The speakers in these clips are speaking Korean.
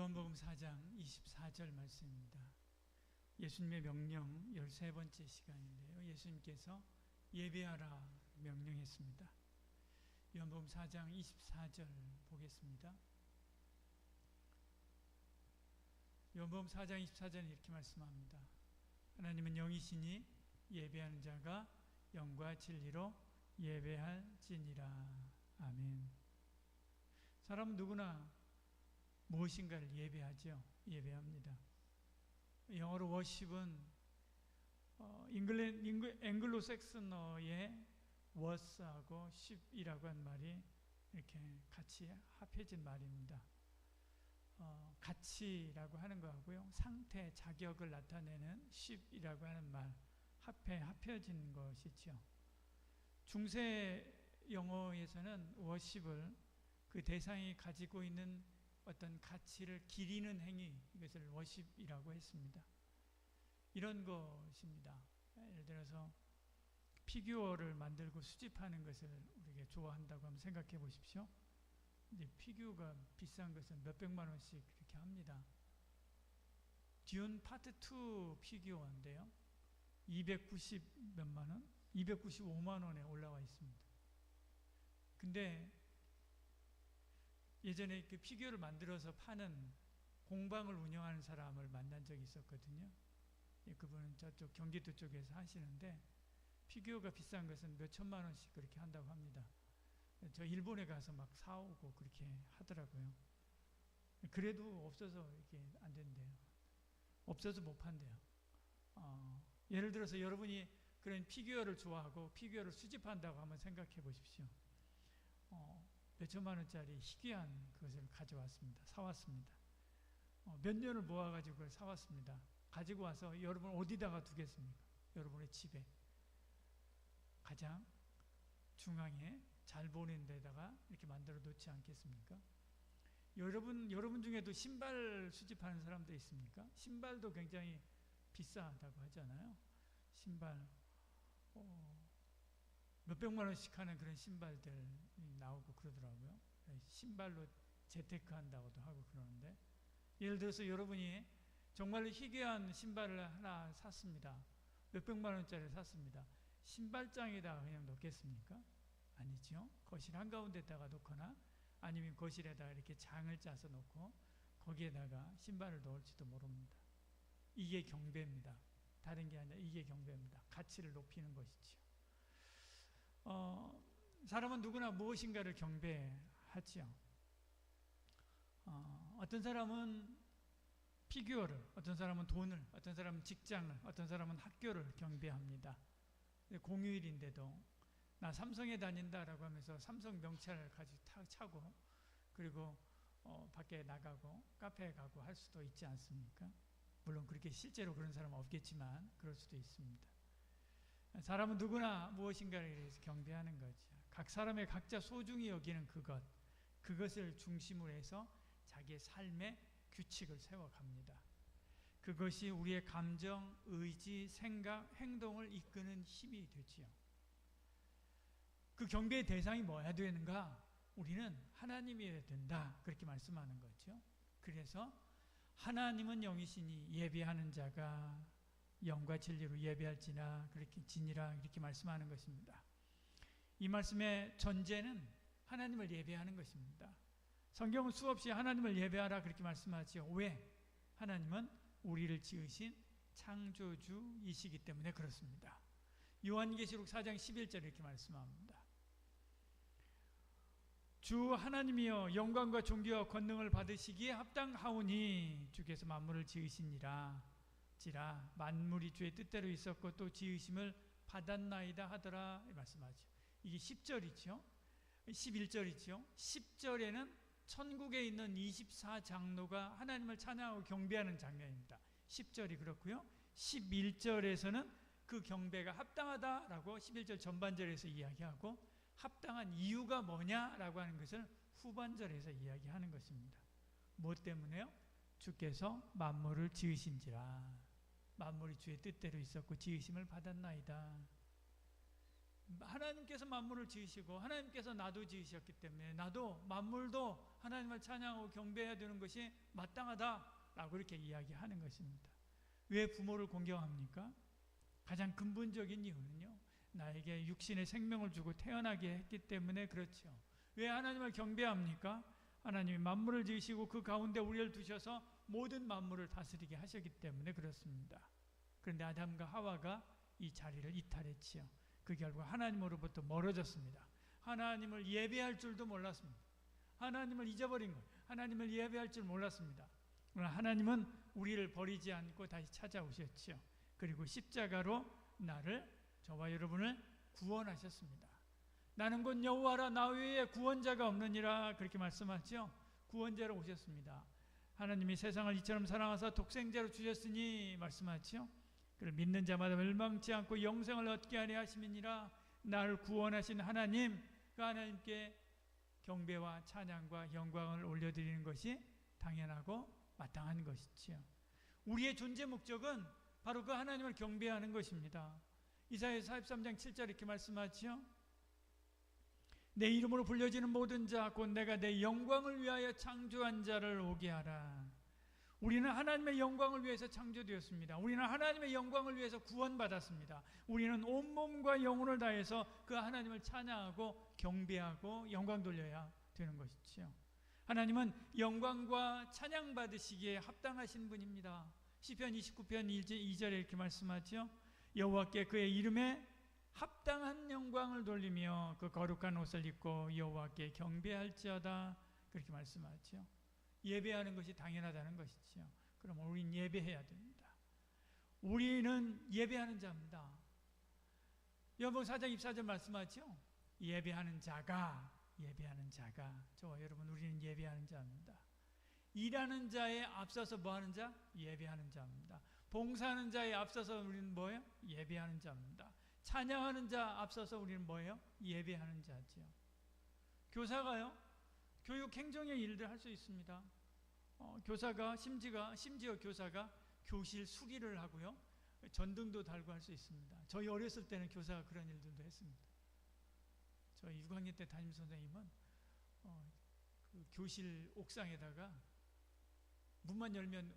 요한복음 4장 24절 말씀입니다. 예수님의 명령 13번째 시간인데요. 예수님께서 예배하라 명령했습니다. 요한복음 4장 24절 보겠습니다. 요한복음 4장 24절은 이렇게 말씀합니다. 하나님은 영이시니 예배하는 자가 영과 진리로 예배할지니라. 아멘. 사람은 누구나 무엇인가를 예배하죠. 예배합니다. 영어로 워십은 앵글로색슨어의 워스하고 십이라고 한 말이 이렇게 같이 합해진 말입니다. 가치라고 하는 거하고요, 상태, 자격을 나타내는 십이라고 하는 말 합해진 것이죠. 중세 영어에서는 워십을 그 대상이 가지고 있는 어떤 가치를 기리는 행위, 이것을 워십이라고 했습니다. 이런 것입니다. 예를 들어서 피규어를 만들고 수집하는 것을 우리가 좋아한다고 한번 생각해 보십시오. 이제 피규어가 비싼 것은 몇백만 원씩 그렇게 합니다. 듄 파트 2 피규어인데요, 290 몇만 원? 295만 원에 올라와 있습니다. 근데 예전에 그 피규어를 만들어서 파는 공방을 운영하는 사람을 만난 적이 있었거든요. 그분은 저쪽 경기도 쪽에서 하시는데 피규어가 비싼 것은 몇 천만 원씩 그렇게 한다고 합니다. 저 일본에 가서 막 사오고 그렇게 하더라고요. 그래도 없어서 이렇게 안 된대요. 없어서 못 판대요. 예를 들어서 여러분이 그런 피규어를 좋아하고 피규어를 수집한다고 한번 생각해 보십시오. 몇천만 원짜리 희귀한 그것을 가져왔습니다. 사왔습니다. 몇 년을 모아가지고 그걸 사왔습니다. 가지고 와서 여러분 어디다가 두겠습니까? 여러분의 집에 가장 중앙에 잘 보이는 데다가 이렇게 만들어 놓지 않겠습니까? 여러분 중에도 신발 수집하는 사람도 있습니까? 신발도 굉장히 비싸다고 하잖아요. 신발 몇백만 원씩 하는 그런 신발들이 나오고 그러더라고요. 신발로 재테크 한다고도 하고 그러는데, 예를 들어서 여러분이 정말로 희귀한 신발을 하나 샀습니다. 몇백만 원짜리를 샀습니다. 신발장에다가 그냥 놓겠습니까? 아니죠. 거실 한가운데다가 놓거나 아니면 거실에다가 이렇게 장을 짜서 놓고 거기에다가 신발을 넣을지도 모릅니다. 이게 경배입니다. 다른 게 아니라 이게 경배입니다. 가치를 높이는 것이죠. 사람은 누구나 무엇인가를 경배하지요. 어떤 사람은 피규어를, 어떤 사람은 돈을, 어떤 사람은 직장을, 어떤 사람은 학교를 경배합니다. 공휴일인데도 나 삼성에 다닌다라고 하면서 삼성 명찰을 가지고 차고, 그리고 밖에 나가고 카페에 가고 할 수도 있지 않습니까? 물론 그렇게 실제로 그런 사람은 없겠지만 그럴 수도 있습니다. 사람은 누구나 무엇인가를 위해서 경배하는 거죠. 각 사람의 각자 소중히 여기는 그것을 중심으로 해서 자기의 삶의 규칙을 세워갑니다. 그것이 우리의 감정, 의지, 생각, 행동을 이끄는 힘이 되지요. 그 경배의 대상이 뭐야 되는가? 우리는 하나님이어야 된다, 그렇게 말씀하는 거죠. 그래서 하나님은 영이시니 예배하는 자가 영과 진리로 예배할지나 그렇게 지니라, 이렇게 말씀하는 것입니다. 이 말씀의 전제는 하나님을 예배하는 것입니다. 성경은 수없이 하나님을 예배하라 그렇게 말씀하죠. 왜? 하나님은 우리를 지으신 창조주이시기 때문에 그렇습니다. 요한계시록 4장 11절 이렇게 말씀합니다. 주 하나님이여 영광과 존귀와 권능을 받으시기에 합당하오니 주께서 만물을 지으시니라. 지라 만물이 주의 뜻대로 있었고 또 지으심을 받았나이다 하더라, 말씀하죠. 이게 10절이죠. 11절이죠. 10절에는 천국에 있는 24장로가 하나님을 찬양하고 경배하는 장면입니다. 10절이 그렇고요. 11절에서는 그 경배가 합당하다라고 11절 전반절에서 이야기하고, 합당한 이유가 뭐냐라고 하는 것을 후반절에서 이야기하는 것입니다. 무엇 때문에요? 주께서 만물을 지으신지라. 만물이 주의 뜻대로 있었고 지으심을 받았나이다. 하나님께서 만물을 지으시고 하나님께서 나도 지으셨기 때문에 나도 만물도 하나님을 찬양하고 경배해야 되는 것이 마땅하다라고 이렇게 이야기하는 것입니다. 왜 부모를 공경합니까? 가장 근본적인 이유는요, 나에게 육신의 생명을 주고 태어나게 했기 때문에 그렇죠. 왜 하나님을 경배합니까? 하나님이 만물을 지으시고 그 가운데 우리를 두셔서 모든 만물을 다스리게 하셨기 때문에 그렇습니다. 그런데 아담과 하와가 이 자리를 이탈했지요. 그 결과 하나님으로부터 멀어졌습니다. 하나님을 예배할 줄도 몰랐습니다. 하나님을 잊어버린 거예요. 하나님을 예배할 줄 몰랐습니다. 그러나 하나님은 우리를 버리지 않고 다시 찾아오셨지요. 그리고 십자가로 저와 여러분을 구원하셨습니다. 나는 곧 여호와라, 나 외에 구원자가 없느니라, 그렇게 말씀하죠. 구원자로 오셨습니다. 하나님이 세상을 이처럼 사랑하사 독생자로 주셨으니 말씀하죠. 그를 믿는 자마다 멸망치 않고 영생을 얻게 하려 하심이니라. 나를 구원하신 하나님, 그 하나님께 경배와 찬양과 영광을 올려드리는 것이 당연하고 마땅한 것이지요. 우리의 존재 목적은 바로 그 하나님을 경배하는 것입니다. 이사야 43장 7절 이렇게 말씀하죠. 내 이름으로 불려지는 모든 자 곧 내가 내 영광을 위하여 창조한 자를 오게 하라. 우리는 하나님의 영광을 위해서 창조되었습니다. 우리는 하나님의 영광을 위해서 구원받았습니다. 우리는 온몸과 영혼을 다해서 그 하나님을 찬양하고 경배하고 영광 돌려야 되는 것이죠. 하나님은 영광과 찬양 받으시기에 합당하신 분입니다. 시편 29편 2절에 이렇게 말씀하죠. 여호와께 그의 이름에 합당한 영광을 돌리며 그 거룩한 옷을 입고 여호와께 경배할지어다, 그렇게 말씀하죠. 예배하는 것이 당연하다는 것이죠. 그럼 우리는 예배해야 됩니다. 우리는 예배하는 자입니다. 요한복음 4장 24절 말씀하죠. 예배하는 자가 저와 여러분, 우리는 예배하는 자입니다. 일하는 자에 앞서서 뭐하는 자? 예배하는 자입니다. 봉사하는 자에 앞서서 우리는 뭐예요? 예배하는 자입니다. 찬양하는 자 앞서서 우리는 뭐예요? 예배하는 자죠. 교사가요, 교육 행정의 일들 할 수 있습니다. 교사가 심지어 교사가 교실 수리를 하고요, 전등도 달고 할 수 있습니다. 저희 어렸을 때는 교사가 그런 일들도 했습니다. 저희 6학년 때 담임 선생님은 그 교실 옥상에다가 문만 열면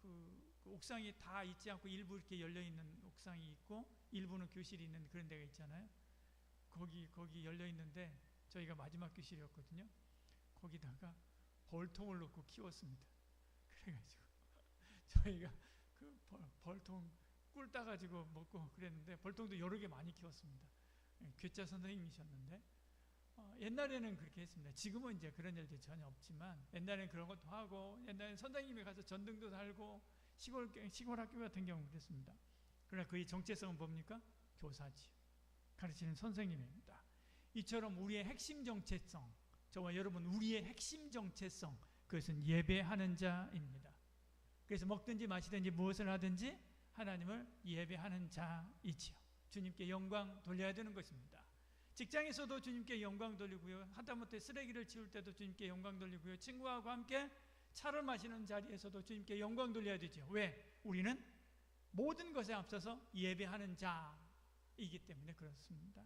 그 옥상이 다 있지 않고 일부 이렇게 열려 있는 옥상이 있고 일부는 교실이 있는 그런 데가 있잖아요. 거기 열려 있는데 저희가 마지막 교실이었거든요. 거기다가 벌통을 넣고 키웠습니다. 그래가지고 저희가 그 벌통 꿀 따가지고 먹고 그랬는데, 벌통도 여러 개 많이 키웠습니다. 괴짜 선생님이셨는데 옛날에는 그렇게 했습니다. 지금은 이제 그런 일들이 전혀 없지만 옛날에는 그런 것도 하고, 옛날에는 선생님이 가서 전등도 달고, 시골 학교 같은 경우는 그랬습니다. 그러나 그의 정체성은 뭡니까? 교사지요. 가르치는 선생님입니다. 이처럼 우리의 핵심 정체성, 저와 여러분 우리의 핵심 정체성, 그것은 예배하는 자입니다. 그래서 먹든지 마시든지 무엇을 하든지 하나님을 예배하는 자이지요. 주님께 영광 돌려야 되는 것입니다. 직장에서도 주님께 영광 돌리고요, 하다못해 쓰레기를 치울 때도 주님께 영광 돌리고요, 친구하고 함께 차를 마시는 자리에서도 주님께 영광 돌려야 되죠. 왜? 우리는 모든 것에 앞서서 예배하는 자이기 때문에 그렇습니다.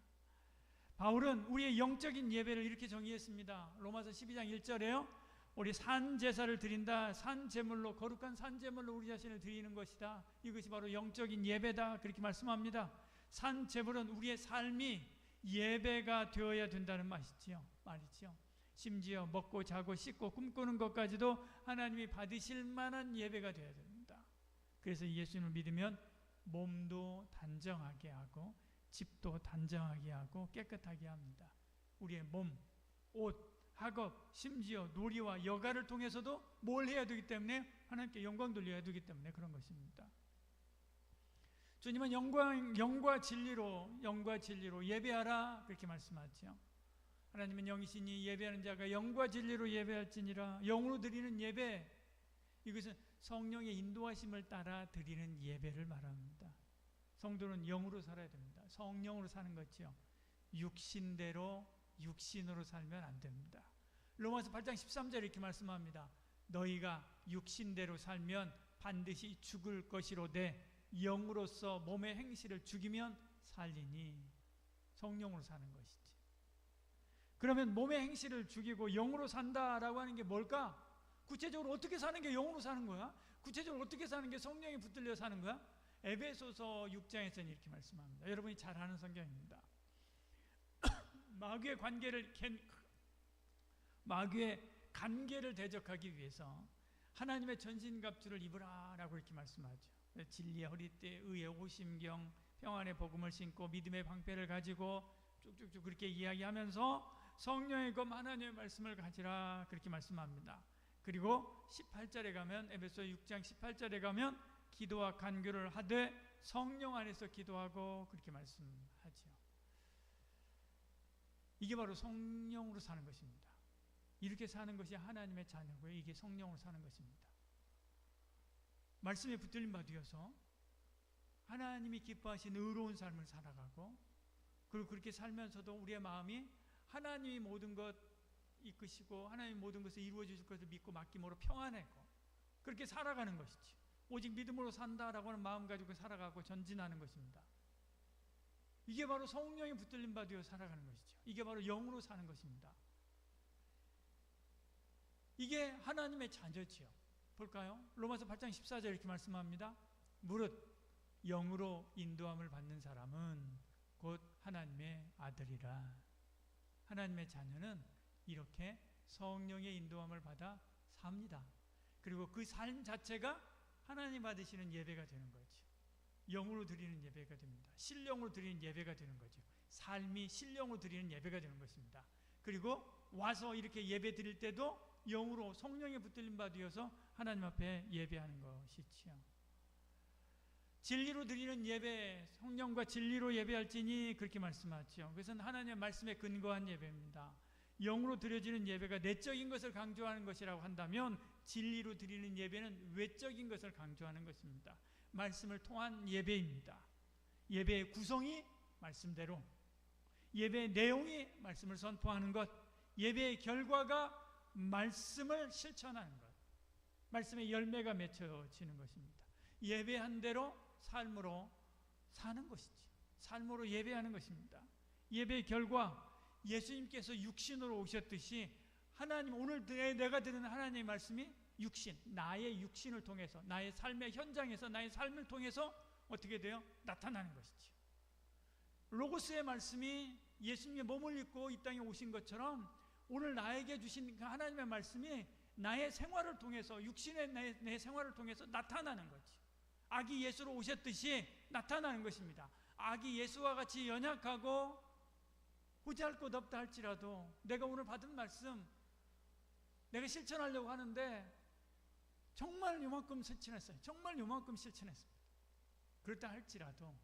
바울은 우리의 영적인 예배를 이렇게 정의했습니다. 로마서 12장 1절에요. 우리 산제사를 드린다. 산제물로, 거룩한 산제물로 우리 자신을 드리는 것이다. 이것이 바로 영적인 예배다. 그렇게 말씀합니다. 산제물은 우리의 삶이 예배가 되어야 된다는 말이지요. 심지어 먹고 자고 씻고 꿈꾸는 것까지도 하나님이 받으실 만한 예배가 되어야 됩니다. 그래서 예수님을 믿으면 몸도 단정하게 하고 집도 단정하게 하고 깨끗하게 합니다. 우리의 몸, 옷, 학업, 심지어 놀이와 여가를 통해서도 뭘 해야 되기 때문에 하나님께 영광 돌려야 되기 때문에 그런 것입니다. 주님은 영과 진리로 예배하라, 그렇게 말씀하죠. 하나님은 영이시니 예배하는 자가 영과 진리로 예배할지니라. 영으로 드리는 예배, 이것은 성령의 인도하심을 따라 드리는 예배를 말합니다. 성도는 영으로 살아야 됩니다. 성령으로 사는 거죠. 육신대로, 육신으로 살면 안 됩니다. 로마서 8장 13절 이렇게 말씀합니다. 너희가 육신대로 살면 반드시 죽을 것이로되 영으로서 몸의 행실을 죽이면 살리니. 성령으로 사는 것이지. 그러면 몸의 행실을 죽이고 영으로 산다라고 하는 게 뭘까? 구체적으로 어떻게 사는 게 영으로 사는 거야? 구체적으로 어떻게 사는 게 성령에 붙들려 사는 거야? 에베소서 6장에서는 이렇게 말씀합니다. 여러분이 잘 아는 성경입니다. 마귀의 관계를 대적하기 위해서 하나님의 전신갑주를 입으라라고 이렇게 말씀하죠. 진리의 허리띠, 의의 오심경, 평안의 복음을 신고 믿음의 방패를 가지고 쭉쭉쭉 그렇게 이야기하면서 성령의 검 하나님의 말씀을 가지라 그렇게 말씀합니다. 그리고 18절에 가면, 에베소 6장 18절에 가면 기도와 간구를 하되 성령 안에서 기도하고 그렇게 말씀하죠. 이게 바로 성령으로 사는 것입니다. 이렇게 사는 것이 하나님의 자녀고요. 이게 성령으로 사는 것입니다. 말씀에 붙들림 받으어서 하나님이 기뻐하신 의로운 삶을 살아가고, 그리고 그렇게 살면서도 우리의 마음이 하나님이 모든 것 이끄시고 하나님이 모든 것을 이루어 주실 것을 믿고 맡김으로 평안하고 그렇게 살아가는 것이지. 오직 믿음으로 산다라고 하는 마음 가지고 살아가고 전진하는 것입니다. 이게 바로 성령이 붙들림 받으어 살아가는 것이죠. 이게 바로 영으로 사는 것입니다. 이게 하나님의 자녀지요. 볼까요? 로마서 8장 14절 이렇게 말씀합니다. 무릇 영으로 인도함을 받는 사람은 곧 하나님의 아들이라. 하나님의 자녀는 이렇게 성령의 인도함을 받아 삽니다. 그리고 그 삶 자체가 하나님 받으시는 예배가 되는 거죠. 영으로 드리는 예배가 됩니다. 신령으로 드리는 예배가 되는 거죠. 삶이 신령으로 드리는 예배가 되는 것입니다. 그리고 와서 이렇게 예배 드릴 때도 영으로 성령에 붙들림 받으어서 하나님 앞에 예배하는 것이지요. 진리로 드리는 예배, 성령과 진리로 예배할지니 그렇게 말씀하죠. 그것은 하나님의 말씀에 근거한 예배입니다. 영으로 드려지는 예배가 내적인 것을 강조하는 것이라고 한다면 진리로 드리는 예배는 외적인 것을 강조하는 것입니다. 말씀을 통한 예배입니다. 예배의 구성이 말씀대로, 예배의 내용이 말씀을 선포하는 것, 예배의 결과가 말씀을 실천하는 것, 말씀의 열매가 맺혀지는 것입니다. 예배한 대로 삶으로 사는 것이지. 삶으로 예배하는 것입니다. 예배의 결과, 예수님께서 육신으로 오셨듯이 하나님, 오늘 내가 드리는 하나님의 말씀이 육신, 나의 육신을 통해서, 나의 삶의 현장에서, 나의 삶을 통해서 어떻게 돼요? 나타나는 것이죠. 로고스의 말씀이 예수님의 몸을 입고 이 땅에 오신 것처럼 오늘 나에게 주신 하나님의 말씀이 나의 생활을 통해서, 육신의 내 생활을 통해서 나타나는 거지. 아기 예수로 오셨듯이 나타나는 것입니다. 아기 예수와 같이 연약하고 후지할 것 없다 할지라도 내가 오늘 받은 말씀 내가 실천하려고 하는데 정말 요만큼 실천했어요. 정말 요만큼 실천했습니다. 그렇다 할지라도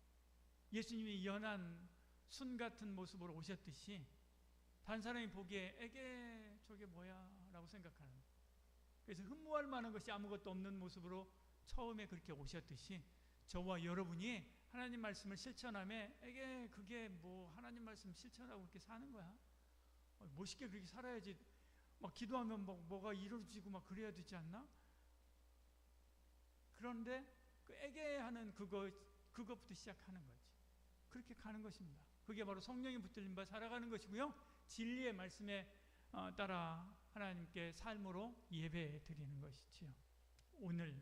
예수님이 연한 순 같은 모습으로 오셨듯이 다른 사람이 보기에 에게 저게 뭐야 라고 생각하는, 그래서 흠모할 만한 것이 아무것도 없는 모습으로 처음에 그렇게 오셨듯이 저와 여러분이 하나님 말씀을 실천하며 에게 그게 뭐 하나님 말씀 실천하고 그렇게 사는 거야? 멋있게 그렇게 살아야지. 막 기도하면 뭐가 이루어지고 막 그래야 되지 않나? 그런데 그 에게 하는 그것부터 시작하는 거지. 그렇게 가는 것입니다. 그게 바로 성령이 붙들린 바 살아가는 것이고요. 진리의 말씀에 따라 하나님께 삶으로 예배 드리는 것이지요. 오늘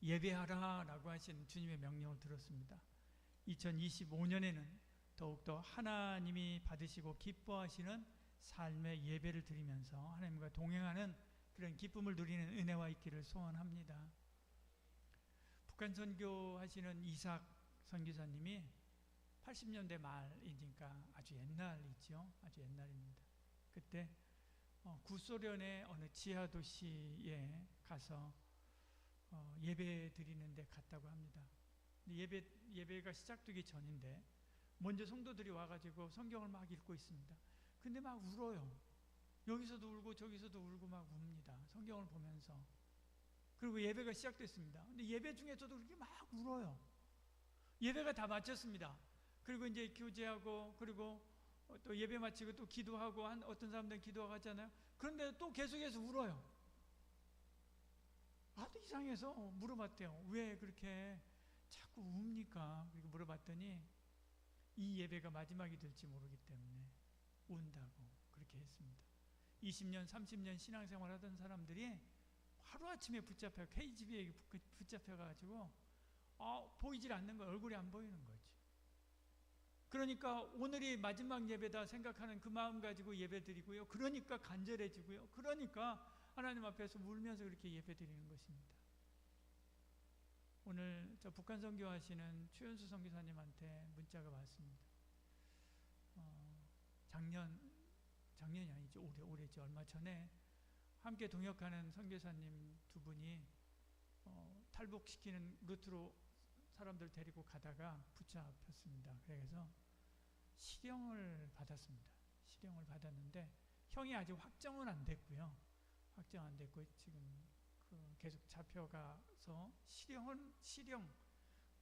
예배하라 라고 하신 주님의 명령을 들었습니다. 2025년에는 더욱더 하나님이 받으시고 기뻐하시는 삶의 예배를 드리면서 하나님과 동행하는 그런 기쁨을 누리는 은혜와 있기를 소원합니다. 북한 선교하시는 이삭 선교사님이 80년대 말이니까 아주 옛날이죠. 아주 옛날입니다. 그때 구소련의 어느 지하 도시에 가서 예배 드리는 데 갔다고 합니다. 예배가 시작되기 전인데 먼저 성도들이 와가지고 성경을 막 읽고 있습니다. 근데 막 울어요. 여기서도 울고 저기서도 울고 막 웁니다. 성경을 보면서. 그리고 예배가 시작됐습니다. 근데 예배 중에서도 그렇게 막 울어요. 예배가 다 마쳤습니다. 그리고 이제 교제하고 그리고 또 예배 마치고 또 기도하고 어떤 사람들은 기도하고 하잖아요. 그런데 또 계속해서 울어요. 아주 이상해서 물어봤대요. 왜 그렇게 자꾸 웁니까? 그리고 물어봤더니 이 예배가 마지막이 될지 모르기 때문에 운다고 그렇게 했습니다. 20년, 30년 신앙생활 하던 사람들이 하루아침에 KGB에 붙잡혀가지고 보이질 않는 거예요. 얼굴이 안 보이는 거지. 그러니까 오늘이 마지막 예배다 생각하는 그 마음 가지고 예배 드리고요. 그러니까 간절해지고요. 그러니까 하나님 앞에서 울면서 그렇게 예배 드리는 것입니다. 오늘 저 북한 선교하시는 최연수 선교사님한테 문자가 왔습니다. 작년이 아니죠. 올해죠. 얼마 전에 함께 동역하는 선교사님 두 분이 탈북시키는 루트로 사람들 데리고 가다가 붙잡혔습니다. 그래서 실형을 받았습니다. 실형을 받았는데 형이 아직 확정은 안 됐고요. 확정 안 됐고 지금 계속 잡혀가서 실형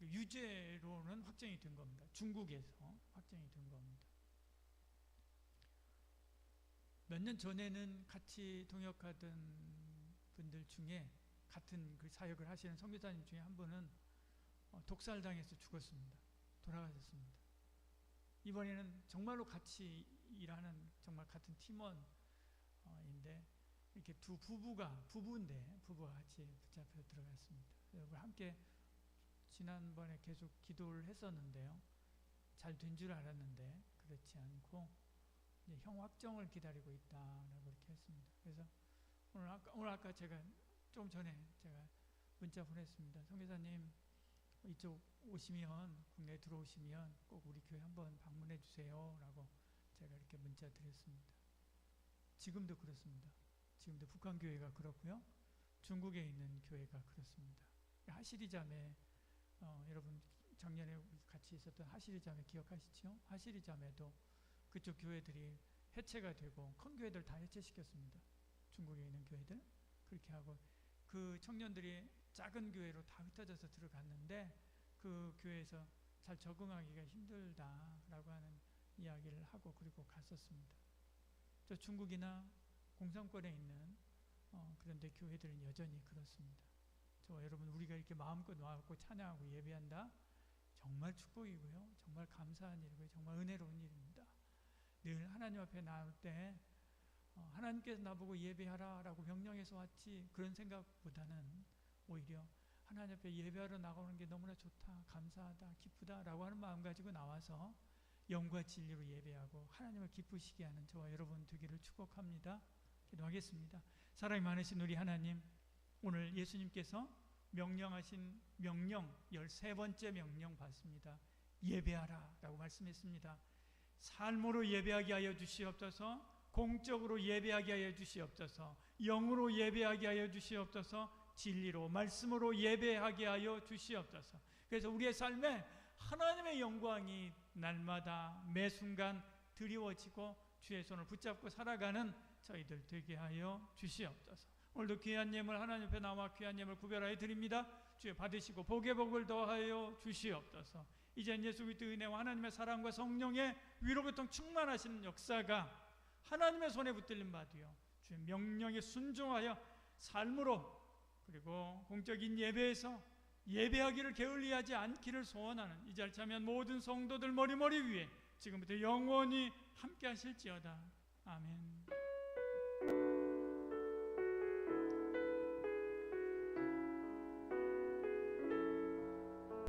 유죄로는 확정이 된 겁니다. 중국에서 확정이 된 겁니다. 몇 년 전에는 같이 동역하던 분들 중에 같은 그 사역을 하시는 선교사님 중에 한 분은 독살당해서 죽었습니다. 돌아가셨습니다. 이번에는 정말로 같이 일하는 정말 같은 팀원인데 이렇게 부부가 같이 붙잡혀 들어갔습니다. 여러분 함께 지난번에 계속 기도를 했었는데요. 잘 된 줄 알았는데 그렇지 않고 이제 형 확정을 기다리고 있다라고 그렇게 했습니다. 그래서 오늘 아까 제가 좀 전에 제가 문자 보냈습니다. 선교사님 이쪽 오시면 국내에 들어오시면 꼭 우리 교회 한번 방문해 주세요 라고 제가 이렇게 문자 드렸습니다. 지금도 그렇습니다. 지금도 북한 교회가 그렇고요. 중국에 있는 교회가 그렇습니다. 하시리 자매 여러분 작년에 같이 있었던 하시리 자매 기억하시죠? 하시리 자매도 그쪽 교회들이 해체가 되고 큰 교회들 다 해체시켰습니다. 중국에 있는 교회들 그렇게 하고 그 청년들이 작은 교회로 다 흩어져서 들어갔는데 그 교회에서 잘 적응하기가 힘들다라고 하는 이야기를 하고 그리고 갔었습니다. 저 중국이나 공산권에 있는 그런데 교회들은 여전히 그렇습니다. 저와 여러분 우리가 이렇게 마음껏 와갖고 찬양하고 예배한다 정말 축복이고요. 정말 감사한 일이고요. 정말 은혜로운 일입니다. 늘 하나님 앞에 나올 때 하나님께서 나보고 예배하라 라고 명령해서 왔지 그런 생각보다는 오히려 하나님 앞에 예배하러 나가는 게 너무나 좋다, 감사하다, 기쁘다 라고 하는 마음 가지고 나와서 영과 진리로 예배하고 하나님을 기쁘시게 하는 저와 여러분 되기를 축복합니다. 기도하겠습니다. 사랑이 많으신 우리 하나님, 오늘 예수님께서 명령하신 명령 13번째 명령 받습니다. 예배하라 라고 말씀했습니다. 삶으로 예배하게 하여 주시옵소서. 공적으로 예배하게 하여 주시옵소서. 영으로 예배하게 하여 주시옵소서. 진리로 말씀으로 예배하게 하여 주시옵소서. 그래서 우리의 삶에 하나님의 영광이 날마다 매 순간 드리워지고 주의 손을 붙잡고 살아가는 저희들 되게 하여 주시옵소서. 오늘도 귀한 예물 하나님 앞에 나와 귀한 예물 구별하여 드립니다. 주여 받으시고 복의 복을 더하여 주시옵소서. 이젠 예수 그리스도의 은혜와 하나님의 사랑과 성령의 위로부터 충만하시는 역사가 하나님의 손에 붙들림 받으여 주의 명령에 순종하여 삶으로 그리고 공적인 예배에서 예배하기를 게을리하지 않기를 소원하는 이 자리에 참여한 모든 성도들 머리머리 위에 지금부터 영원히 함께 하실지어다. 아멘.